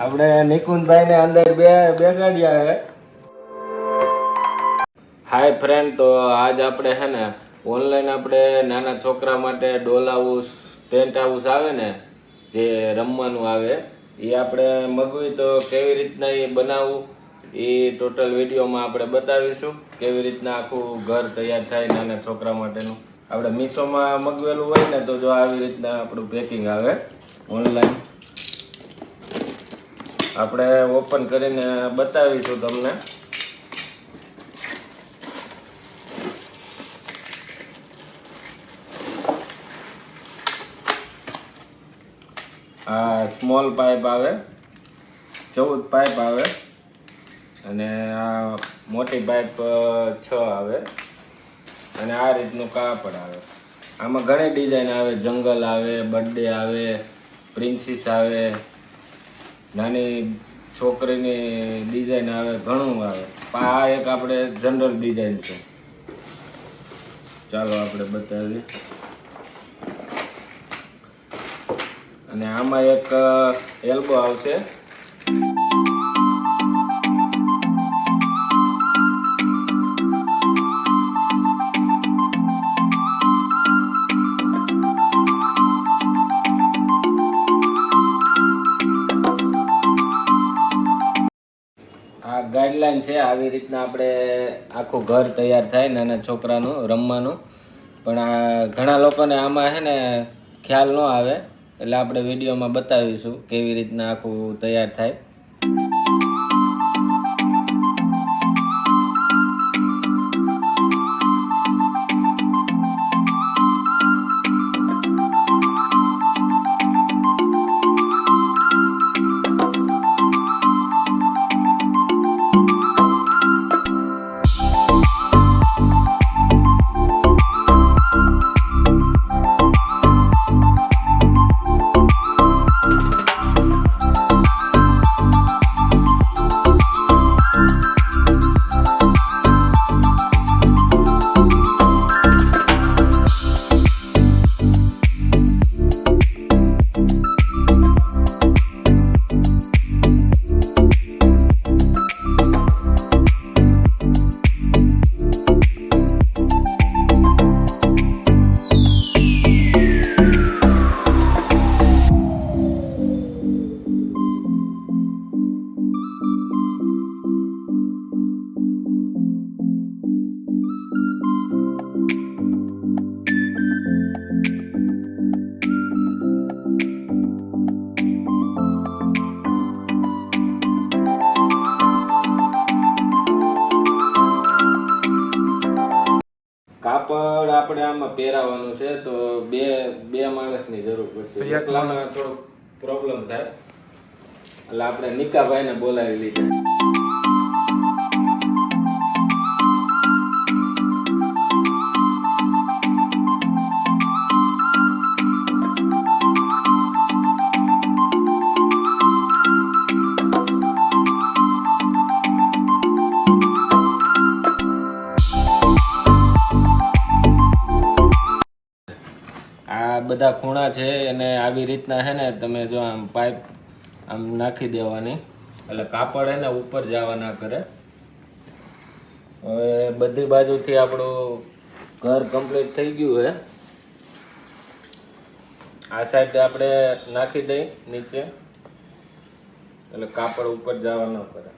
આપણે નિકુંજભાઈ ને અંદર બેસાડ્યા હે. હાય ફ્રેન્ડ, તો આજ આપણે હે ને ઓનલાઈન આપણે નાના છોકરા માટે ડોલ હાઉસ, ટેન્ટ હાઉસ આવે ને જે રમવાનું આવે એ આપણે મગવી તો કેવી રીતના એ બનાવવું એ ટોટલ વિડીયોમાં આપણે બતાવીશું. કેવી રીતના આખું ઘર તૈયાર થાય નાના છોકરા માટેનું. આપણે મીશોમાં મગવેલું હોય ને તો જો આવી રીતના આપણું પેકિંગ આવે ઓનલાઈન. આપણે ઓપન કરીને બતાવીશું તમને. આ સ્મોલ પાઇપ આવે, 14 પાઇપ આવે અને આ મોટી પાઇપ 6 આવે અને આ રીતનું કાપડ આવે. આમાં ઘણી ડિઝાઇન આવે, જંગલ આવે, બર્થડે આવે, પ્રિન્સીસ આવે, નાની છોકરીની ડિઝાઇન આવે, ઘણું આવે. આ એક આપણે જનરલ ડિઝાઇન છે. ચાલો આપણે બતાવીએ. અને આમાં એક એલ્બો આવશે. આ ગાઈડલાઈન છે. આવી રીતના આપણે આખું ઘર તૈયાર થાય નાના છોકરાનું રમવાનું. પણ આ ઘણા લોકોને આમાં છે ને ખ્યાલ ન આવે, એટલે આપણે વિડીયોમાં બતાવીશું કેવી રીતના આખું તૈયાર થાય. કાપડ આપણે આમાં પહેરાવાનું છે તો બે માણસની જરૂર પડશે. એકલામાં થોડો પ્રોબ્લેમ થાય એટલે આપણે નિકાભાઈને બોલાવી લીધા. બધા ખૂણા છે અને આવી રીતના છે ને તમે જો આમ પાઇપ આમ નાખી દેવાની એટલે કાપડ એને ઉપર જવા ના કરે. હવે બધી બાજુથી આપણું ઘર કમ્પ્લીટ થઈ ગયું છે. આ સાઈડ આપણે નાખી દઈ નીચે એટલે કાપડ ઉપર જવા ન કરે.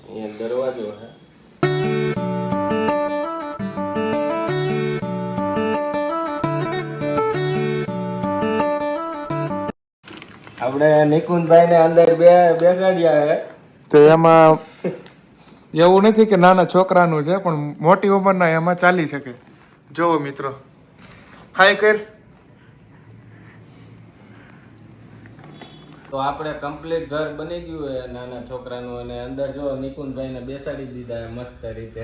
અહીંયા દરવાજો છે. આપણે નિકુંજભાઈ ને અંદર બેસાડ્યા હે. તો એમાં એવું નથી કે નાના છોકરાનું છે, પણ મોટી ઉંમરના એમાં ચાલી શકે. જોવો મિત્રો, હાય કર. તો આપણે કમ્પ્લીટ ઘર બની ગયું હે નાના છોકરાનું. અને અંદર જો નિકુંજભાઈ ને બેસાડી દીધા હે મસ્ત રીતે.